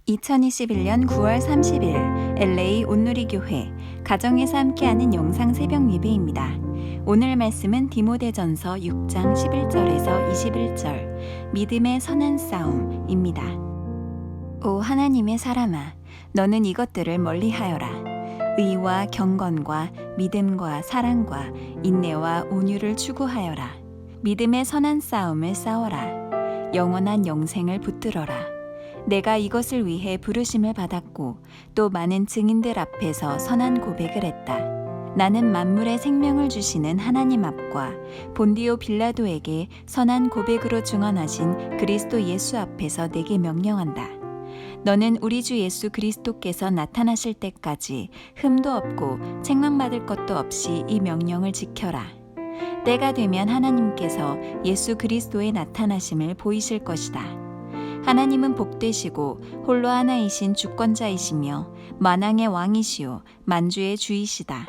2021년 9월 30일 LA 온누리교회 가정에서 함께하는 영상 새벽 예배입니다. 오늘 말씀은 디모데전서 6장 11절에서 21절 믿음의 선한 싸움입니다. 오 하나님의 사람아, 너는 이것들을 멀리하여라. 의와 경건과 믿음과 사랑과 인내와 온유를 추구하여라. 믿음의 선한 싸움을 싸워라. 영원한 영생을 붙들어라. 내가 이것을 위해 부르심을 받았고 또 많은 증인들 앞에서 선한 고백을 했다. 나는 만물의 생명을 주시는 하나님 앞과 본디오 빌라도에게 선한 고백으로 증언하신 그리스도 예수 앞에서 내게 명령한다. 너는 우리 주 예수 그리스도께서 나타나실 때까지 흠도 없고 책망받을 것도 없이 이 명령을 지켜라. 때가 되면 하나님께서 예수 그리스도의 나타나심을 보이실 것이다. 하나님은 복되시고 홀로 하나이신 주권자이시며 만왕의 왕이시오 만주의 주이시다.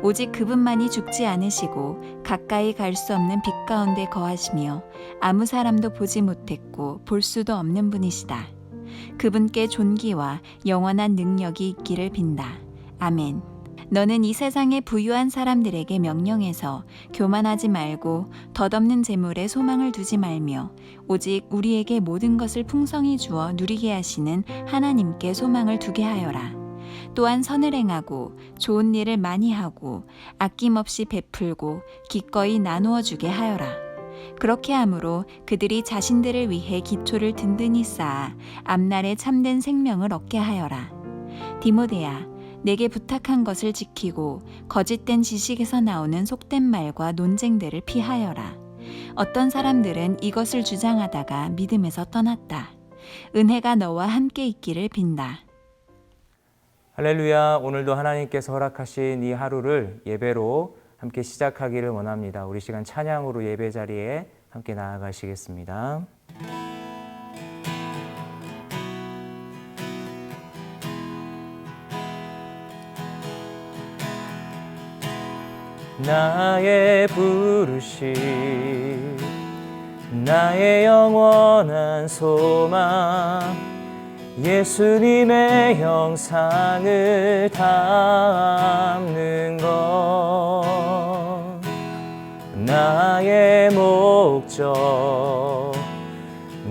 오직 그분만이 죽지 않으시고 가까이 갈 수 없는 빛 가운데 거하시며 아무 사람도 보지 못했고 볼 수도 없는 분이시다. 그분께 존귀와 영원한 능력이 있기를 빈다. 아멘. 너는 이 세상의 부유한 사람들에게 명령해서 교만하지 말고 덧없는 재물에 소망을 두지 말며 오직 우리에게 모든 것을 풍성히 주어 누리게 하시는 하나님께 소망을 두게 하여라. 또한 선을 행하고 좋은 일을 많이 하고 아낌없이 베풀고 기꺼이 나누어 주게 하여라. 그렇게 함으로 그들이 자신들을 위해 기초를 든든히 쌓아 앞날에 참된 생명을 얻게 하여라. 디모데야, 내게 부탁한 것을 지키고 거짓된 지식에서 나오는 속된 말과 논쟁들을 피하여라. 어떤 사람들은 이것을 주장하다가 믿음에서 떠났다. 은혜가 너와 함께 있기를 빈다. 할렐루야. 오늘도 하나님께서 허락하신 이 하루를 예배로 함께 시작하기를 원합니다. 우리 시간 찬양으로 예배 자리에 함께 나아가시겠습니다. 나의 부르심 나의 영원한 소망 예수님의 형상을 담는 것 나의 목적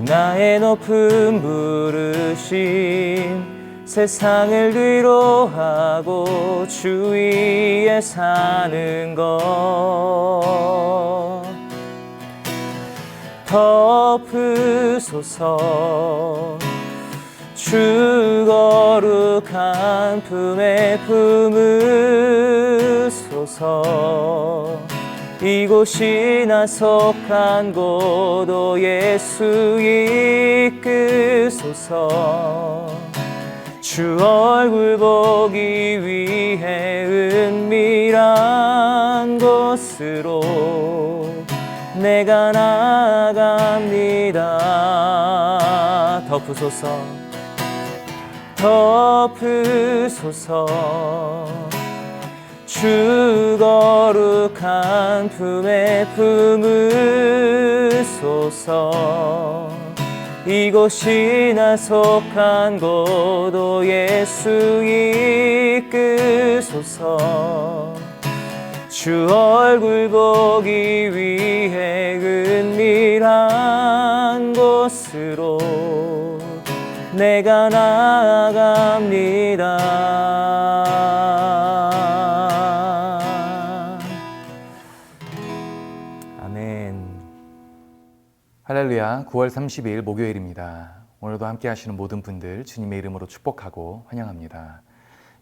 나의 높은 부르심 세상을 위로하고 주 위에 사는 것 덮으소서 주 거룩한 품에 품으소서 이곳이 나 속한 곳 예수 이끄소서 주 얼굴 보기 위해 은밀한 곳으로 내가 나아갑니다. 덮으소서 주 거룩한 품에 품으소서 이곳이 나 속한 곳 예수 이끄소서 주 얼굴 보기 위해 은밀한 곳으로 내가 나아갑니다. 아멘. 할렐루야. 9월 30일 목요일입니다. 오늘도 함께 하시는 모든 분들 주님의 이름으로 축복하고 환영합니다.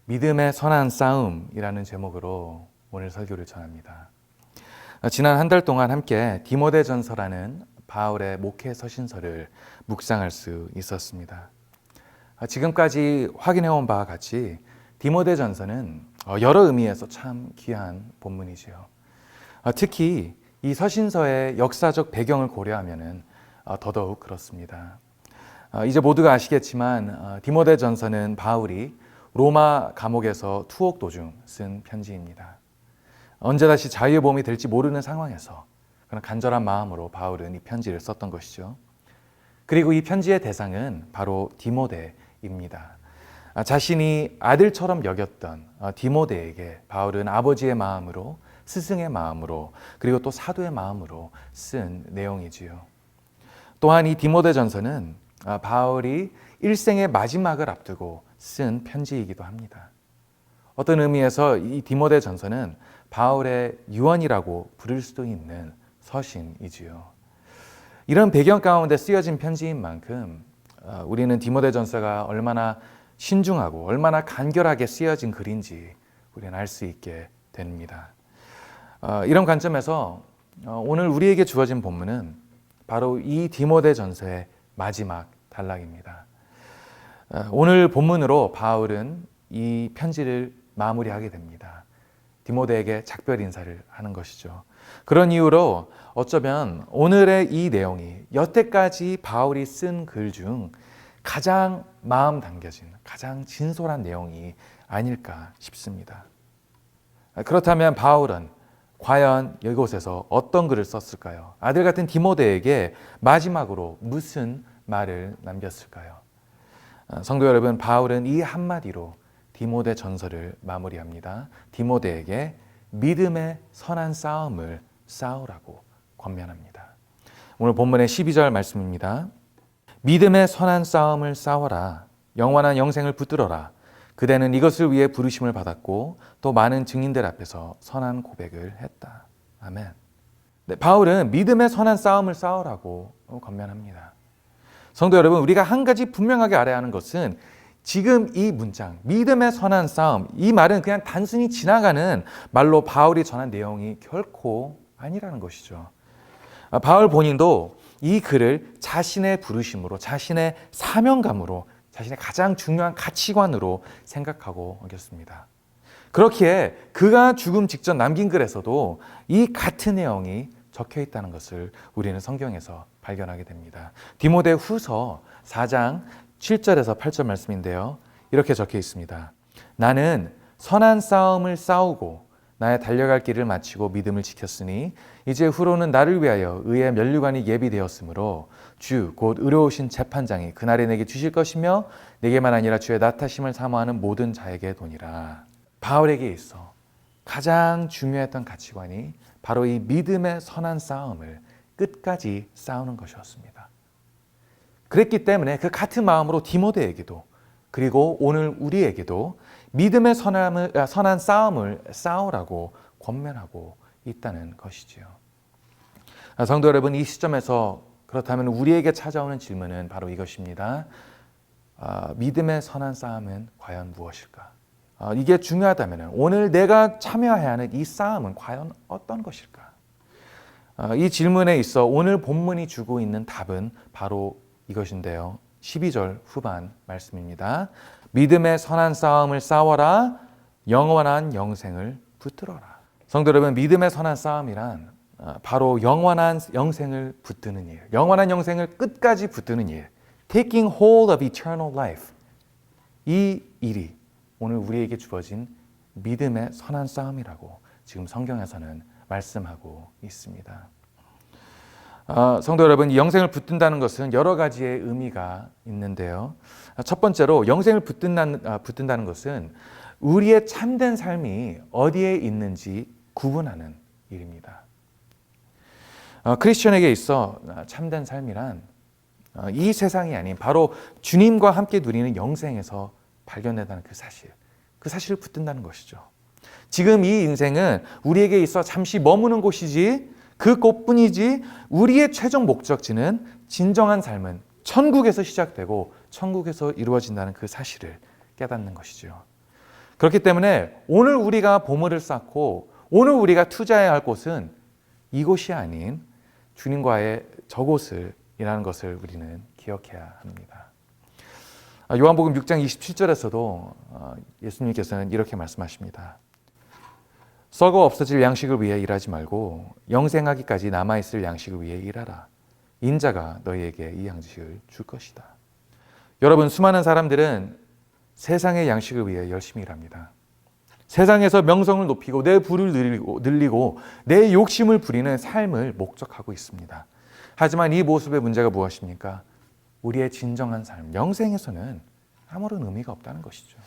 믿음의 선한 싸움이라는 제목으로 오늘 설교를 전합니다. 지난 한 달 동안 함께 디모데전서라는 바울의 목회 서신서를 묵상할 수 있었습니다. 지금까지 확인해온 바와 같이 디모데전서는 여러 의미에서 참 귀한 본문이지요. 특히 이 서신서의 역사적 배경을 고려하면 더더욱 그렇습니다. 이제 모두가 아시겠지만 디모데전서는 바울이 로마 감옥에서 투옥 도중 쓴 편지입니다. 언제 다시 자유의 몸이 될지 모르는 상황에서 그런 간절한 마음으로 바울은 이 편지를 썼던 것이죠. 그리고 이 편지의 대상은 바로 디모데, 입니다. 자신이 아들처럼 여겼던 디모데에게 바울은 아버지의 마음으로, 스승의 마음으로, 그리고 또 사도의 마음으로 쓴 내용이지요. 또한 이 디모데전서는 바울이 일생의 마지막을 앞두고 쓴 편지이기도 합니다. 어떤 의미에서 이 디모데전서는 바울의 유언이라고 부를 수도 있는 서신이지요. 이런 배경 가운데 쓰여진 편지인 만큼 우리는 디모데전서가 얼마나 신중하고 얼마나 간결하게 쓰여진 글인지 우리는 알 수 있게 됩니다. 이런 관점에서 오늘 우리에게 주어진 본문은 바로 이 디모데전서의 마지막 단락입니다. 오늘 본문으로 바울은 이 편지를 마무리하게 됩니다. 디모데에게 작별 인사를 하는 것이죠. 그런 이유로 어쩌면 오늘의 이 내용이 여태까지 바울이 쓴 글 중 가장 마음 담겨진, 가장 진솔한 내용이 아닐까 싶습니다. 그렇다면 바울은 과연 이곳에서 어떤 글을 썼을까요? 아들 같은 디모데에게 마지막으로 무슨 말을 남겼을까요? 성도 여러분, 바울은 이 한마디로 디모데 전서를 마무리합니다. 디모데에게 믿음의 선한 싸움을 싸우라고 권면합니다. 오늘 본문의 12절 말씀입니다. 믿음의 선한 싸움을 싸워라. 영원한 영생을 붙들어라. 그대는 이것을 위해 부르심을 받았고 또 많은 증인들 앞에서 선한 고백을 했다. 아멘. 네, 바울은 믿음의 선한 싸움을 싸우라고 권면합니다. 성도 여러분, 우리가 한 가지 분명하게 알아야 하는 것은 지금 이 문장, 믿음의 선한 싸움, 이 말은 그냥 단순히 지나가는 말로 바울이 전한 내용이 결코 아니라는 것이죠. 바울 본인도 이 글을 자신의 부르심으로, 자신의 사명감으로, 자신의 가장 중요한 가치관으로 생각하고 어겼습니다. 그렇기에 그가 죽음 직전 남긴 글에서도 이 같은 내용이 적혀 있다는 것을 우리는 성경에서 발견하게 됩니다. 디모데 후서 4장 7절에서 8절 말씀인데요. 이렇게 적혀 있습니다. 나는 선한 싸움을 싸우고 나의 달려갈 길을 마치고 믿음을 지켰으니 이제 후로는 나를 위하여 의의 면류관이 예비되었으므로 주 곧 의로우신 재판장이 그날에 내게 주실 것이며 내게만 아니라 주의 나타심을 사모하는 모든 자에게 도니라. 바울에게 있어 가장 중요했던 가치관이 바로 이 믿음의 선한 싸움을 끝까지 싸우는 것이었습니다. 그랬기 때문에 그 같은 마음으로 디모데에게도 그리고 오늘 우리에게도 믿음의 선한 싸움을 싸우라고 권면하고 있다는 것이지요. 성도 여러분, 이 시점에서 그렇다면 우리에게 찾아오는 질문은 바로 이것입니다. 믿음의 선한 싸움은 과연 무엇일까? 이게 중요하다면 오늘 내가 참여해야 하는 이 싸움은 과연 어떤 것일까? 이 질문에 있어 오늘 본문이 주고 있는 답은 바로 이것인데요. 12절 후반 말씀입니다. 믿음의 선한 싸움을 싸워라. 영원한 영생을 붙들어라. 성도 여러분, 믿음의 선한 싸움이란 바로 영원한 영생을 붙드는 일, 영원한 영생을 끝까지 붙드는 일, taking hold of eternal life. 이 일이 오늘 우리에게 주어진 믿음의 선한 싸움이라고 지금 성경에서는 말씀하고 있습니다. 성도 여러분, 이 영생을 붙든다는 것은 여러 가지의 의미가 있는데요. 첫 번째로 영생을 붙든다는 것은 우리의 참된 삶이 어디에 있는지 구분하는 일입니다. 크리스천에게 있어 참된 삶이란 이 세상이 아닌 바로 주님과 함께 누리는 영생에서 발견된다는 그 사실을 붙든다는 것이죠. 지금 이 인생은 우리에게 있어 잠시 머무는 곳이지 그곳뿐이지 우리의 최종 목적지는 진정한 삶은 천국에서 시작되고 천국에서 이루어진다는 그 사실을 깨닫는 것이죠. 그렇기 때문에 오늘 우리가 보물을 쌓고 오늘 우리가 투자해야 할 곳은 이곳이 아닌 주님과의 저곳이라는 것을 우리는 기억해야 합니다. 요한복음 6장 27절에서도 예수님께서는 이렇게 말씀하십니다. 썩어 없어질 양식을 위해 일하지 말고 영생하기까지 남아있을 양식을 위해 일하라. 인자가 너희에게 이 양식을 줄 것이다. 여러분, 수많은 사람들은 세상의 양식을 위해 열심히 일합니다. 세상에서 명성을 높이고 내 부를 늘리고 내 욕심을 부리는 삶을 목적하고 있습니다. 하지만 이 모습의 문제가 무엇입니까? 우리의 진정한 삶, 영생에서는 아무런 의미가 없다는 것이죠.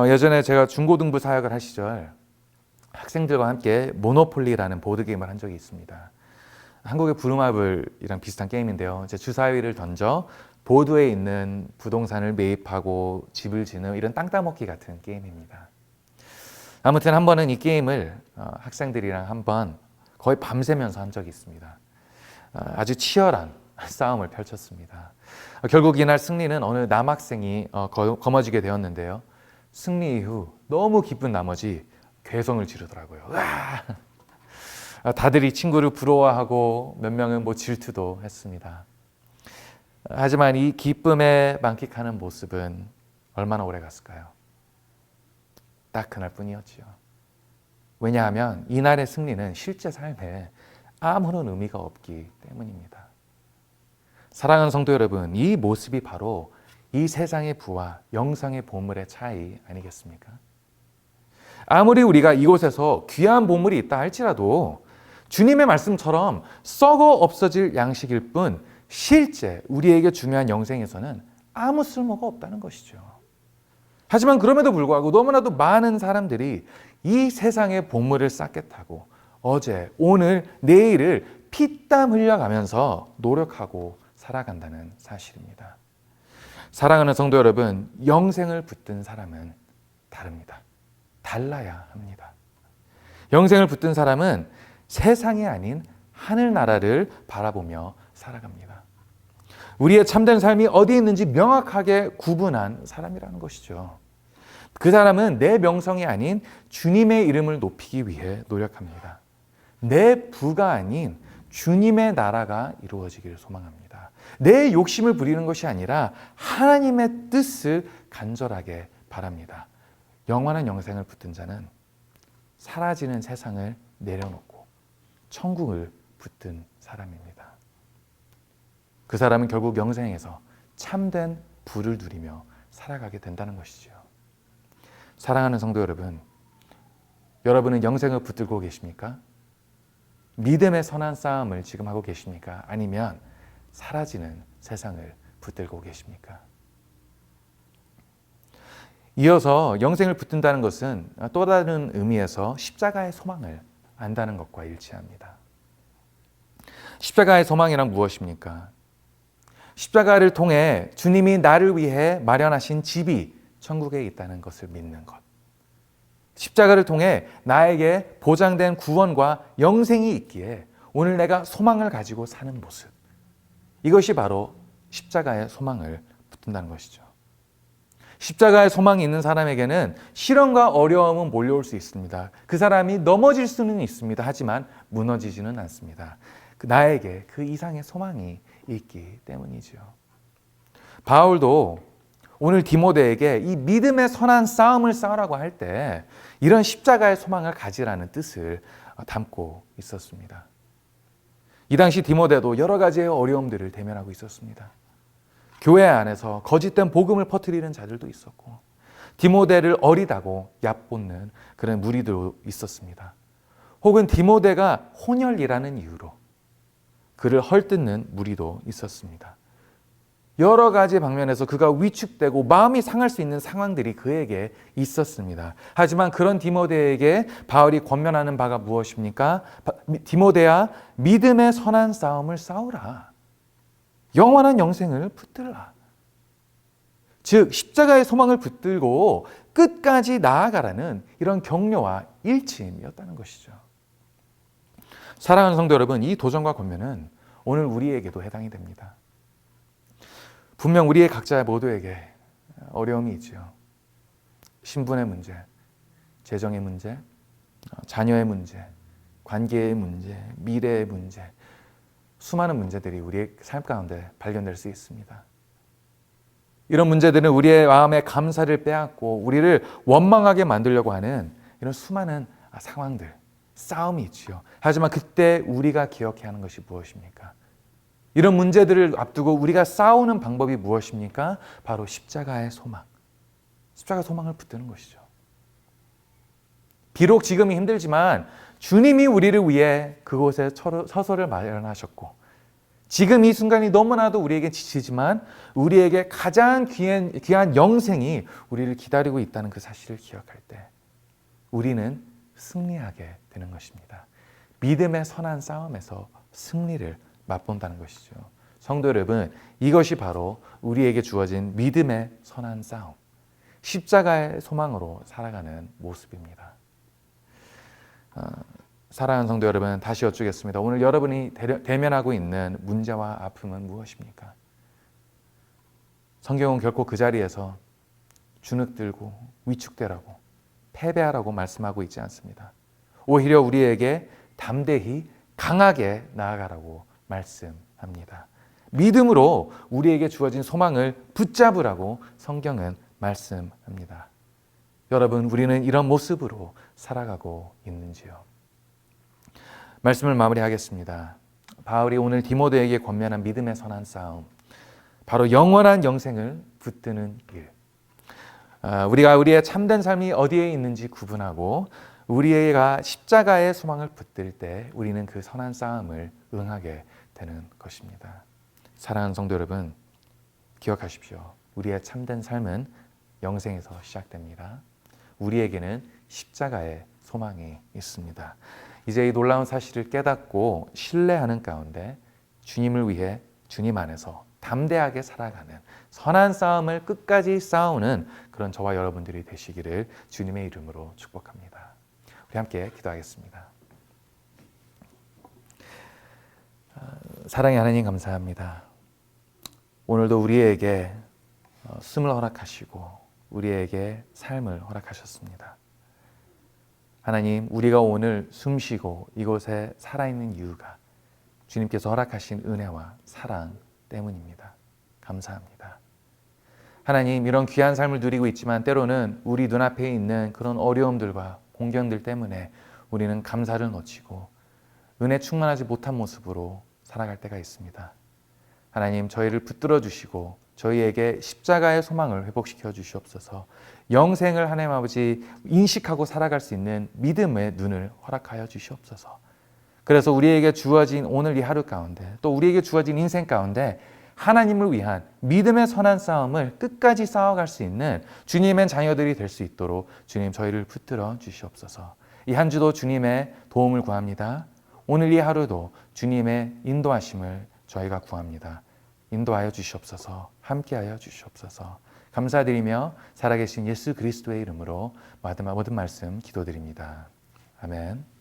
예전에 제가 중고등부 사역을 할 시절 학생들과 함께 모노폴리라는 보드게임을 한 적이 있습니다. 한국의 부루마블이랑 비슷한 게임인데요. 이제 주사위를 던져 보드에 있는 부동산을 매입하고 집을 지는 이런 땅 따먹기 같은 게임입니다. 아무튼 한 번은 이 게임을 학생들이랑 한번 거의 밤새면서 한 적이 있습니다. 아주 치열한 싸움을 펼쳤습니다. 결국 이날 승리는 어느 남학생이 거머쥐게 되었는데요. 승리 이후 너무 기쁜 나머지 괴성을 지르더라고요. 다들 이 친구를 부러워하고 몇 명은 뭐 질투도 했습니다. 하지만 이 기쁨에 만끽하는 모습은 얼마나 오래 갔을까요? 딱 그날뿐이었지요. 왜냐하면 이날의 승리는 실제 삶에 아무런 의미가 없기 때문입니다. 사랑하는 성도 여러분, 이 모습이 바로 이 세상의 부와 영상의 보물의 차이 아니겠습니까? 아무리 우리가 이곳에서 귀한 보물이 있다 할지라도 주님의 말씀처럼 썩어 없어질 양식일 뿐 실제 우리에게 중요한 영생에서는 아무 쓸모가 없다는 것이죠. 하지만 그럼에도 불구하고 너무나도 많은 사람들이 이 세상의 보물을 쌓겠다고 어제, 오늘, 내일을 피땀 흘려가면서 노력하고 살아간다는 사실입니다. 사랑하는 성도 여러분, 영생을 붙든 사람은 다릅니다. 달라야 합니다. 영생을 붙든 사람은 세상이 아닌 하늘나라를 바라보며 살아갑니다. 우리의 참된 삶이 어디에 있는지 명확하게 구분한 사람이라는 것이죠. 그 사람은 내 명성이 아닌 주님의 이름을 높이기 위해 노력합니다. 내 부가 아닌 주님의 나라가 이루어지기를 소망합니다. 내 욕심을 부리는 것이 아니라 하나님의 뜻을 간절하게 바랍니다. 영원한 영생을 붙든 자는 사라지는 세상을 내려놓고 천국을 붙든 사람입니다. 그 사람은 결국 영생에서 참된 부를 누리며 살아가게 된다는 것이죠. 사랑하는 성도 여러분, 여러분은 영생을 붙들고 계십니까? 믿음의 선한 싸움을 지금 하고 계십니까? 아니면 사라지는 세상을 붙들고 계십니까? 이어서 영생을 붙든다는 것은 또 다른 의미에서 십자가의 소망을 안다는 것과 일치합니다. 십자가의 소망이란 무엇입니까? 십자가를 통해 주님이 나를 위해 마련하신 집이 천국에 있다는 것을 믿는 것. 십자가를 통해 나에게 보장된 구원과 영생이 있기에 오늘 내가 소망을 가지고 사는 모습. 이것이 바로 십자가의 소망을 붙든다는 것이죠. 십자가의 소망이 있는 사람에게는 시련과 어려움은 몰려올 수 있습니다. 그 사람이 넘어질 수는 있습니다. 하지만 무너지지는 않습니다. 나에게 그 이상의 소망이 있기 때문이죠. 바울도 오늘 디모데에게 이 믿음의 선한 싸움을 싸우라고 할 때 이런 십자가의 소망을 가지라는 뜻을 담고 있었습니다. 이 당시 디모데도 여러 가지의 어려움들을 대면하고 있었습니다. 교회 안에서 거짓된 복음을 퍼뜨리는 자들도 있었고 디모데를 어리다고 얕보는 그런 무리도 있었습니다. 혹은 디모데가 혼혈이라는 이유로 그를 헐뜯는 무리도 있었습니다. 여러 가지 방면에서 그가 위축되고 마음이 상할 수 있는 상황들이 그에게 있었습니다. 하지만 그런 디모데에게 바울이 권면하는 바가 무엇입니까? 디모데야, 믿음의 선한 싸움을 싸우라. 영원한 영생을 붙들라. 즉 십자가의 소망을 붙들고 끝까지 나아가라는 이런 격려와 일침이었다는 것이죠. 사랑하는 성도 여러분, 이 도전과 권면은 오늘 우리에게도 해당이 됩니다. 분명 우리의 각자 모두에게 어려움이 있죠. 신분의 문제, 재정의 문제, 자녀의 문제, 관계의 문제, 미래의 문제, 수많은 문제들이 우리의 삶 가운데 발견될 수 있습니다. 이런 문제들은 우리의 마음의 감사를 빼앗고 우리를 원망하게 만들려고 하는 이런 수많은 상황들, 싸움이 있지요. 하지만 그때 우리가 기억해야 하는 것이 무엇입니까? 이런 문제들을 앞두고 우리가 싸우는 방법이 무엇입니까? 바로 십자가의 소망. 십자가 소망을 붙드는 것이죠. 비록 지금이 힘들지만 주님이 우리를 위해 그곳에 서서를 마련하셨고 지금 이 순간이 너무나도 우리에게 지치지만 우리에게 가장 귀한 영생이 우리를 기다리고 있다는 그 사실을 기억할 때 우리는 승리하게 되는 것입니다. 믿음의 선한 싸움에서 승리를 맛본다는 것이죠. 성도 여러분, 이것이 바로 우리에게 주어진 믿음의 선한 싸움, 십자가의 소망으로 살아가는 모습입니다. 사랑하는 성도 여러분, 다시 여쭙겠습니다. 오늘 여러분이 대면하고 있는 문제와 아픔은 무엇입니까? 성경은 결코 그 자리에서 주눅들고 위축되라고 패배하라고 말씀하고 있지 않습니다. 오히려 우리에게 담대히 강하게 나아가라고 말씀합니다. 믿음으로 우리에게 주어진 소망을 붙잡으라고 성경은 말씀합니다. 여러분, 우리는 이런 모습으로 살아가고 있는지요? 말씀을 마무리하겠습니다. 바울이 오늘 디모데에게 권면한 믿음의 선한 싸움, 바로 영원한 영생을 붙드는 일. 우리가 우리의 참된 삶이 어디에 있는지 구분하고 우리가 십자가의 소망을 붙들 때 우리는 그 선한 싸움을 응하게 되는 것입니다. 사랑하는 성도 여러분, 기억하십시오. 우리의 참된 삶은 영생에서 시작됩니다. 우리에게는 십자가의 소망이 있습니다. 이제 이 놀라운 사실을 깨닫고 신뢰하는 가운데 주님을 위해 주님 안에서 담대하게 살아가는 선한 싸움을 끝까지 싸우는 그런 저와 여러분들이 되시기를 주님의 이름으로 축복합니다. 우리 함께 기도하겠습니다. 사랑의 하나님, 감사합니다. 오늘도 우리에게 숨을 허락하시고 우리에게 삶을 허락하셨습니다. 하나님, 우리가 오늘 숨쉬고 이곳에 살아있는 이유가 주님께서 허락하신 은혜와 사랑 때문입니다. 감사합니다. 하나님, 이런 귀한 삶을 누리고 있지만 때로는 우리 눈앞에 있는 그런 어려움들과 공경들 때문에 우리는 감사를 놓치고 은혜 충만하지 못한 모습으로 살아갈 때가 있습니다. 하나님, 저희를 붙들어 주시고 저희에게 십자가의 소망을 회복시켜 주시옵소서. 영생을 하나님 아버지 인식하고 살아갈 수 있는 믿음의 눈을 허락하여 주시옵소서. 그래서 우리에게 주어진 오늘 이 하루 가운데 또 우리에게 주어진 인생 가운데 하나님을 위한 믿음의 선한 싸움을 끝까지 싸워갈 수 있는 주님의 자녀들이 될 수 있도록 주님 저희를 붙들어 주시옵소서. 이 한 주도 주님의 도움을 구합니다. 오늘 이 하루도 주님의 인도하심을 저희가 구합니다. 인도하여 주시옵소서. 함께하여 주시옵소서. 감사드리며 살아계신 예수 그리스도의 이름으로 모든 말씀 기도드립니다. 아멘.